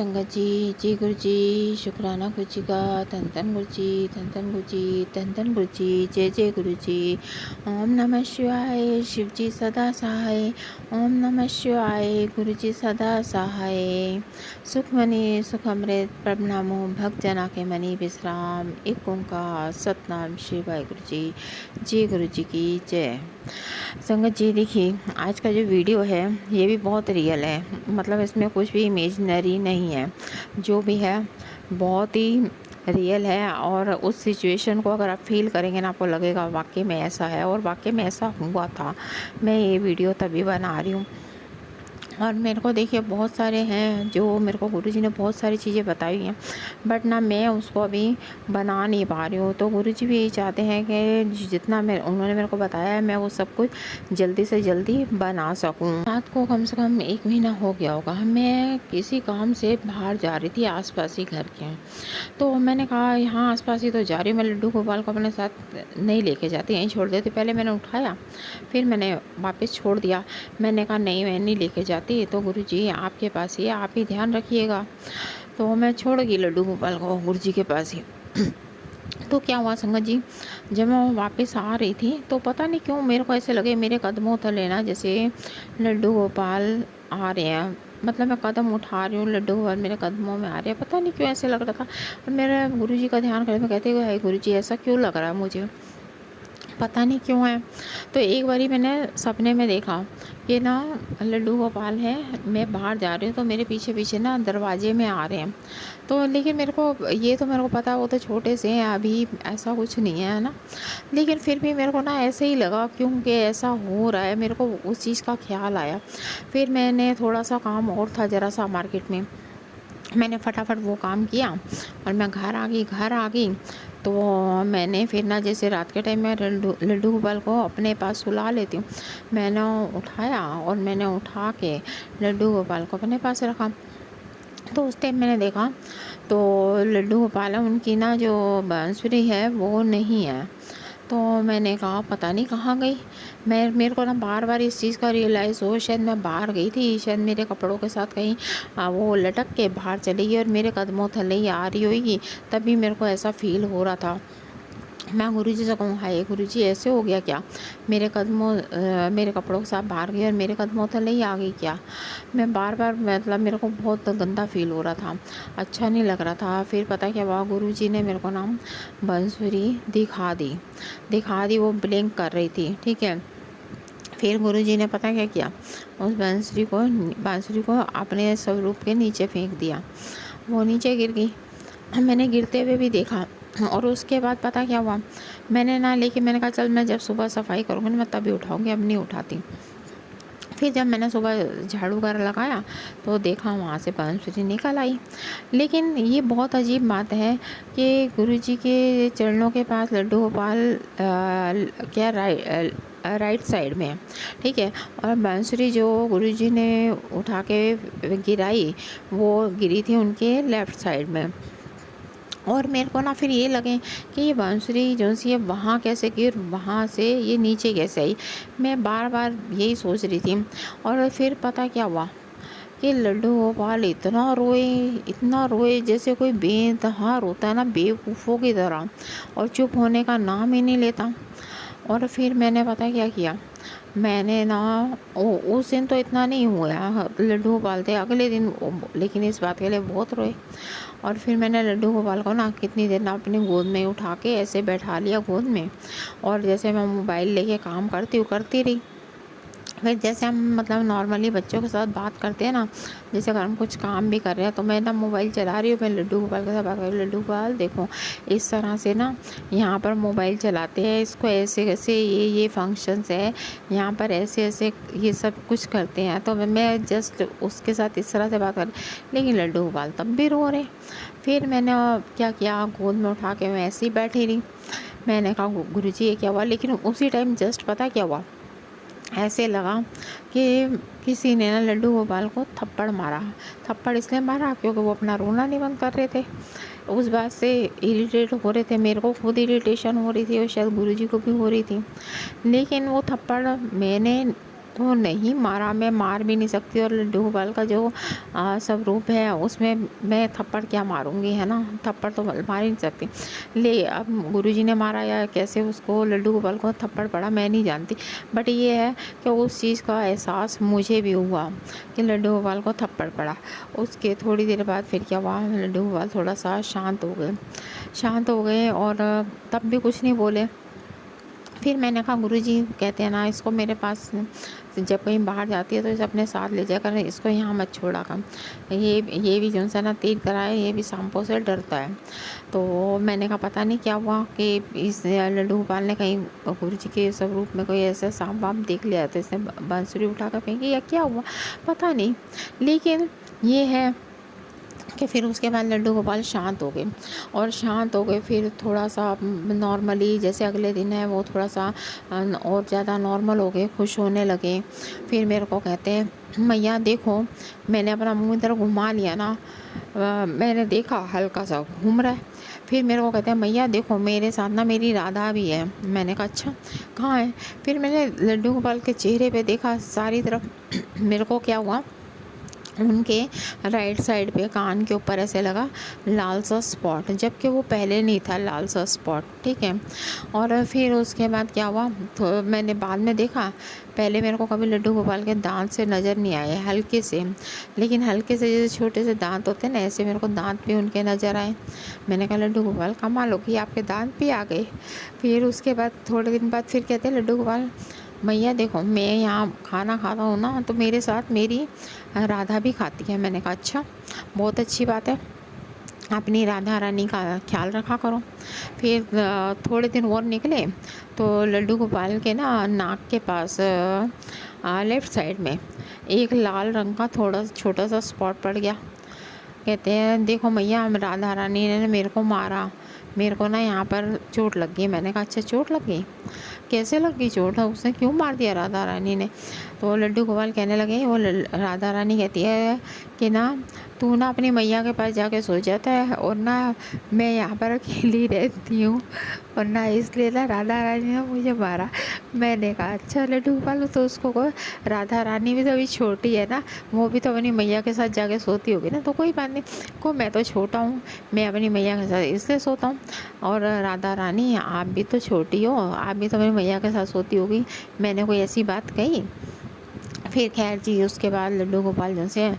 संगत जी, जी गुरु जी, शुक्राना गुरु जी का, धन धन गुरु जी, धन धन गुरु जी, धन धन गुरु जी, जय जय गुरु जी। ओम नमः शिवाय, शिव जी सदा सहाय। ओम नमः शिवाय, गुरु जी सदा सहाय। सुख मनी सुख अमृत प्रभ नामो भक्त जना के मनी विश्राम। एक ओंकार सतनाम शिव वाहे गुरु जी गुरु जी की जय। संगत जी देखिए, आज का जो वीडियो है ये भी बहुत रियल है, मतलब इसमें कुछ भी इमेजिनरी नहीं है, जो भी है बहुत ही रियल है। और उस सिचुएशन को अगर आप फील करेंगे ना, आपको लगेगा वाकई में ऐसा है और वाकई में ऐसा हुआ था। मैं ये वीडियो तभी बना रही हूँ। और मेरे को देखिए बहुत सारे हैं जो मेरे को गुरुजी ने बहुत सारी चीज़ें बताई हैं, बट ना मैं उसको अभी बना नहीं पा रही हूँ। तो गुरुजी भी यही चाहते हैं कि जितना उन्होंने मेरे को बताया है मैं वो सब कुछ जल्दी से जल्दी बना सकूँ। रात को कम से कम 1 महीना हो गया होगा, मैं किसी काम से बाहर जा रही थी आसपास ही घर के। तो मैंने कहा यहाँ आसपास ही तो जा रही हूँ, मैं लड्डू गोपाल को अपने साथ नहीं लेके जाती, यहीं छोड़ देती। पहले मैंने उठाया, फिर मैंने वापस छोड़ दिया। मैंने कहा नहीं, मैं नहीं लेके जाती, तो गुरुजी आपके पास ही है, आप ही ध्यान रखिएगा। तो मैं छोड़ गई लड्डू गोपाल को गुरुजी के पास ही। तो क्या हुआ संगत जी, जब मैं वापस आ रही थी तो पता नहीं क्यों मेरे को ऐसे लगे मेरे कदमों तले ना जैसे लड्डू गोपाल आ रहे हैं। मतलब मैं कदम उठा रही हूँ, लड्डू गोपाल मेरे कदमों में आ रहे हैं, पता नहीं क्यों ऐसे लग रहा था। और मेरे गुरुजी का ध्यान करे, मैं कहते हुए, गुरुजी ऐसा क्यों लग रहा है मुझे, पता नहीं क्यों है। तो एक बारी मैंने सपने में देखा कि ना लड्डू गोपाल है, मैं बाहर जा रही हूँ तो मेरे पीछे पीछे ना दरवाजे में आ रहे हैं। तो लेकिन मेरे को ये तो मेरे को पता है वो तो छोटे से हैं, अभी ऐसा कुछ नहीं है ना। लेकिन फिर भी मेरे को ना ऐसे ही लगा क्योंकि ऐसा हो रहा है, मेरे को उस चीज़ का ख्याल आया। फिर मैंने थोड़ा सा काम और था ज़रा सा मार्केट में, मैंने फटाफट वो काम किया और मैं घर आ गई। तो मैंने फिर ना जैसे रात के टाइम में लड्डू गोपाल को अपने पास सुला लेती हूँ, मैंने उठाया और मैंने उठा के लड्डू गोपाल को अपने पास रखा। तो उस टाइम मैंने देखा तो लड्डू गोपाल उनकी ना जो बांसुरी है वो नहीं है। तो मैंने कहा पता नहीं कहाँ गई। मेरे को ना बार बार इस चीज़ का रियलाइज़ हो, शायद मैं बाहर गई थी, शायद मेरे कपड़ों के साथ कहीं वो लटक के बाहर चली गई और मेरे कदमों थले ही आ रही होगी, तभी मेरे को ऐसा फील हो रहा था। मैं गुरुजी से कहूँ हाय गुरुजी ऐसे हो गया क्या, मेरे कपड़ों के साथ बाहर गई और मेरे कदमों तले ही आ गई क्या। मैं बार बार मतलब मेरे को बहुत गंदा फील हो रहा था, अच्छा नहीं लग रहा था। फिर पता क्या हुआ, गुरुजी ने मेरे को ना बांसुरी दिखा दी, वो ब्लिंक कर रही थी, ठीक है। फिर गुरुजी ने पता क्या किया, उस बांसुरी को अपने स्वरूप के नीचे फेंक दिया, वो नीचे गिर गई। मैंने गिरते हुए भी देखा। और उसके बाद पता क्या हुआ, मैंने ना लेके मैंने कहा चल मैं जब सुबह सफाई करूँगी ना मैं तभी उठाऊँगी, अब नहीं उठाती। फिर जब मैंने सुबह झाड़ू वगैरह लगाया तो देखा वहाँ से बांसुरी निकल आई। लेकिन ये बहुत अजीब बात है कि गुरुजी के चरणों के पास लड्डू गोपाल क्या राइट साइड में है, ठीक है। और बांसुरी जो गुरुजी ने उठा के गिराई वो गिरी थी उनके लेफ़्ट साइड में। और मेरे को ना फिर ये लगे कि ये बांसुरी जो सी है वहाँ कैसे गई और वहाँ से ये नीचे कैसे आई, मैं बार बार यही सोच रही थी। और फिर पता क्या हुआ कि लड्डू गोपाल इतना रोए जैसे कोई बेतहा रोता है ना, बेवकूफ़ों की तरह, और चुप होने का नाम ही नहीं लेता। और फिर मैंने पता क्या किया, मैंने ना उस दिन तो इतना नहीं हुआ, लड्डू गोपाल थे अगले दिन, लेकिन इस बात के लिए बहुत रोए। और फिर मैंने लड्डू गोपाल को ना कितनी देर ना अपनी गोद में उठा के ऐसे बैठा लिया गोद में, और जैसे मैं मोबाइल लेके काम करती रही। फिर जैसे हम मतलब नॉर्मली बच्चों के साथ बात करते हैं ना, जैसे अगर हम कुछ काम भी कर रहे हैं तो मैं ना मोबाइल चला रही हूँ, मैं लड्डू गोपाल के साथ बात कर रही हूँ, लड्डू गोपाल देखो इस तरह से ना यहाँ पर मोबाइल चलाते हैं, इसको ऐसे ऐसे ये फंक्शंस है यहाँ पर, ऐसे ऐसे ये सब कुछ करते हैं। तो मैं जस्ट उसके साथ इस तरह से बात कर, लेकिन लड्डू गोपाल तब भी रो रहे। फिर मैंने क्या किया, गोद में उठा के मैं ऐसे ही बैठी रही। मैंने कहा गुरुजी ये क्या हुआ, लेकिन उसी टाइम जस्ट पता क्या हुआ, ऐसे लगा कि किसी ने ना लड्डू गोपाल को थप्पड़ मारा। थप्पड़ इसलिए मारा क्योंकि वो अपना रोना नहीं बंद कर रहे थे, उस बात से इरिटेट हो रहे थे। मेरे को खुद इरिटेशन हो रही थी और शायद गुरुजी को भी हो रही थी। लेकिन वो थप्पड़ मैंने तो नहीं मारा, मैं मार भी नहीं सकती, और लड्डू गोपाल का जो स्वरूप है उसमें मैं थप्पड़ क्या मारूंगी, है ना, थप्पड़ तो मार ही नहीं सकती। ले अब गुरुजी ने मारा या कैसे उसको लड्डू गोपाल को थप्पड़ पड़ा मैं नहीं जानती, बट ये है कि उस चीज़ का एहसास मुझे भी हुआ कि लड्डू गोपाल को थप्पड़ पड़ा। उसके थोड़ी देर बाद फिर क्या हुआ, लड्डू गोपाल थोड़ा सा शांत हो गए और तब भी कुछ नहीं बोले। फिर मैंने कहा गुरुजी कहते हैं ना, इसको मेरे पास जब कहीं बाहर जाती है तो इसे अपने साथ ले जाया कर, इसको यहाँ मत छोड़ा कर, ये भी जो सा ना तीर करा है, ये भी सांपों से डरता है। तो मैंने कहा पता नहीं क्या हुआ कि इस लड्डू गोपाल ने कहीं गुरुजी के स्वरूप में कोई ऐसा सांप वाप देख लिया, तो इसने बांसुरी उठा कर फेंकी या क्या हुआ पता नहीं। लेकिन ये है कि फिर उसके बाद लड्डू गोपाल शांत हो गए फिर थोड़ा सा नॉर्मली, जैसे अगले दिन है वो थोड़ा सा और ज़्यादा नॉर्मल हो गए, खुश होने लगे। फिर मेरे को कहते हैं मैया देखो, मैंने अपना मुंह इधर घुमा लिया ना, मैंने देखा हल्का सा घूम रहा है। फिर मेरे को कहते हैं मैया देखो मेरे साथ ना मेरी राधा भी है। मैंने कहा अच्छा कहाँ है। फिर मैंने लड्डू गोपाल के चेहरे पे देखा सारी तरफ। मेरे को क्या हुआ, उनके राइट साइड पे कान के ऊपर ऐसे लगा लाल सा स्पॉट, जबकि वो पहले नहीं था लाल सा स्पॉट, ठीक है। और फिर उसके बाद क्या हुआ, तो मैंने बाद में देखा, पहले मेरे को कभी लड्डू गोपाल के दांत से नज़र नहीं आए, हल्के से, लेकिन हल्के से जैसे छोटे से दांत होते हैं ना, ऐसे मेरे को दांत भी उनके नज़र आए। मैंने कहा लड्डू गोपाल कमाल हो गई, आपके दांत भी आ गए। फिर उसके बाद थोड़े दिन बाद फिर कहते हैं लड्डू गोपाल मैया देखो मैं यहाँ खाना खाता हूँ ना, तो मेरे साथ मेरी राधा भी खाती है। मैंने कहा अच्छा बहुत अच्छी बात है, अपनी राधा रानी का ख्याल रखा करो। फिर थोड़े दिन और निकले तो लड्डू गोपाल के ना नाक के पास लेफ़्ट साइड में एक लाल रंग का थोड़ा छोटा सा स्पॉट पड़ गया। कहते हैं देखो मैया राधा रानी ने मेरे को मारा, मेरे को ना यहाँ पर चोट लग गई। मैंने कहा अच्छा चोट लग गई, कैसे लग गई चोट, है उसने क्यों मार दिया राधा रानी ने। तो लड्डू गोपाल कहने लगे, वो राधा रानी कहती है कि ना तू ना अपनी मैया के पास जाके सो जाता है, और ना मैं यहाँ पर अकेली रहती हूँ, और ना इसलिए ना राधा रानी ने मुझे मारा। मैंने कहा अच्छा लड्डू गोपाल, तो उसको को राधा रानी भी तो अभी छोटी है ना, वो भी तो अपनी मैया के साथ जाके सोती होगी ना, तो कोई बात नहीं, को मैं तो छोटा हूँ, मैं अपनी मैया के साथ इसलिए सोता हूँ, और राधा रानी आप भी तो छोटी हो, आप भी तो अपनी मैया के साथ सोती होगी। मैंने कोई ऐसी बात कही। फिर खैर जी उसके बाद लड्डू गोपाल जो से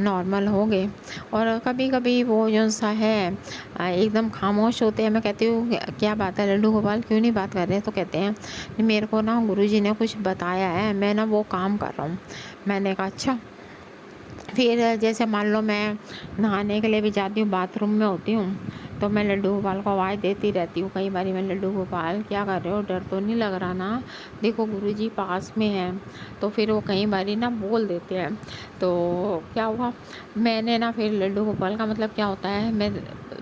नॉर्मल हो गए, और कभी कभी वो जो सा है एकदम खामोश होते हैं। मैं कहती हूँ क्या बात है लड्डू गोपाल क्यों नहीं बात कर रहे, तो कहते हैं मेरे को ना गुरुजी ने कुछ बताया है, मैं ना वो काम कर रहा हूँ। मैंने कहा अच्छा। फिर जैसे मान लो मैं नहाने के लिए भी जाती हूँ, बाथरूम में होती हूँ, तो मैं लड्डू गोपाल को आवाज़ देती रहती हूँ कई बार। मैं लड्डू गोपाल क्या कर रहे हो, डर तो नहीं लग रहा ना, देखो गुरुजी पास में है। तो फिर वो कई बार ना बोल देते हैं। तो क्या हुआ, मैंने ना फिर लड्डू गोपाल का मतलब क्या होता है, मैं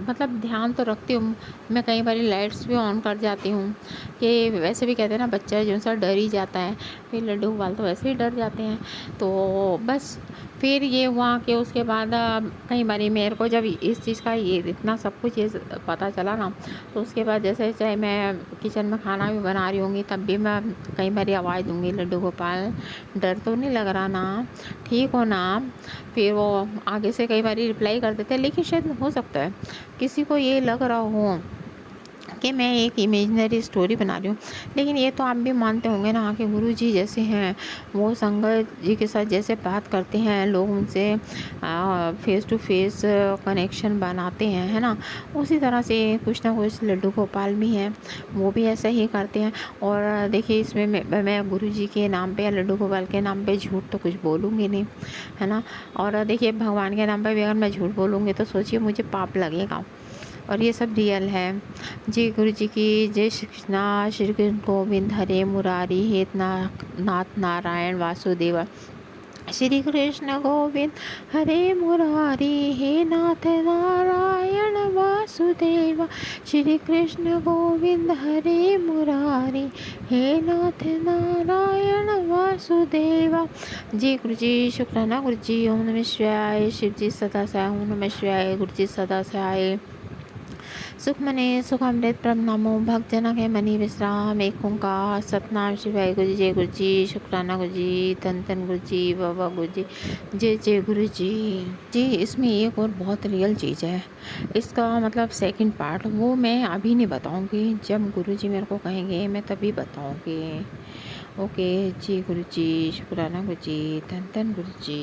मतलब ध्यान तो रखती हूँ। मैं कई बार लाइट्स भी ऑन कर जाती हूँ, कि वैसे भी कहते हैं ना बच्चा जो सा डर ही जाता है, फिर लड्डू गोपाल तो वैसे ही डर जाते हैं। तो बस फिर ये हुआ कि उसके बाद कई बारी मेरे को जब इस चीज़ का ये इतना सब कुछ ये पता चला ना, तो उसके बाद जैसे चाहे मैं किचन में खाना भी बना रही होंगी तब भी मैं कई बारी आवाज़ दूंगी लड्डू गोपाल डर तो नहीं लग रहा ना, ठीक हो ना। फिर वो आगे से कई बारी रिप्लाई कर देते हैं, लेकिन शायद हो सकता है किसी को ये लग रहा हो कि मैं एक इमेजिनरी स्टोरी बना रही हूँ। लेकिन ये तो आप भी मानते होंगे ना कि गुरु जी जैसे हैं, वो संगत जी के साथ जैसे बात करते हैं, लोग उनसे फेस टू फेस कनेक्शन बनाते हैं, है ना, उसी तरह से कुछ ना कुछ लड्डू गोपाल भी हैं, वो भी ऐसा ही करते हैं। और देखिए इसमें मैं गुरु जी के नाम पे या लड्डू गोपाल के नाम पे झूठ तो कुछ बोलूँगी नहीं, है ना। और देखिए भगवान के नाम पे भी अगर मैं झूठ बोलूँगी तो सोचिए मुझे पाप लगेगा, और ये सब रियल है। जी गुरु जी की जय श्री कृष्णा। श्री कृष्ण गोविंद हरे मुरारी हे नाथ नारायण वासुदेव। श्री कृष्ण गोविंद हरे मुरारी हे नाथ नारायण वासुदेव। श्री कृष्ण गोविंद हरे मुरारी हे नाथ नारायण वासुदेव। जी गुरु जी शुक्राना गुरु जी। ओम नमः शिवाय। शिव जी सदा सहाय। ओम नमः शिवाय। गुरु जी सदा सहाय। सुख मने सुख अमृत प्रभ नामो भक्त जना के मनी विश्राम एक ओंकार सतनाम शिवाय गुरु जी जय गुरु जी शुक्राना गुरु जी धन धन गुरु जी बाबा गुरु जी जय जय गुरु जी। जी इसमें एक और बहुत रियल चीज़ है, इसका मतलब सेकंड पार्ट वो मैं अभी नहीं बताऊंगी, जब गुरु जी मेरे को कहेंगे मैं तभी बताऊंगी। ओके जी गुरु जी शुक्राना गुरु जी धन धन गुरु जी।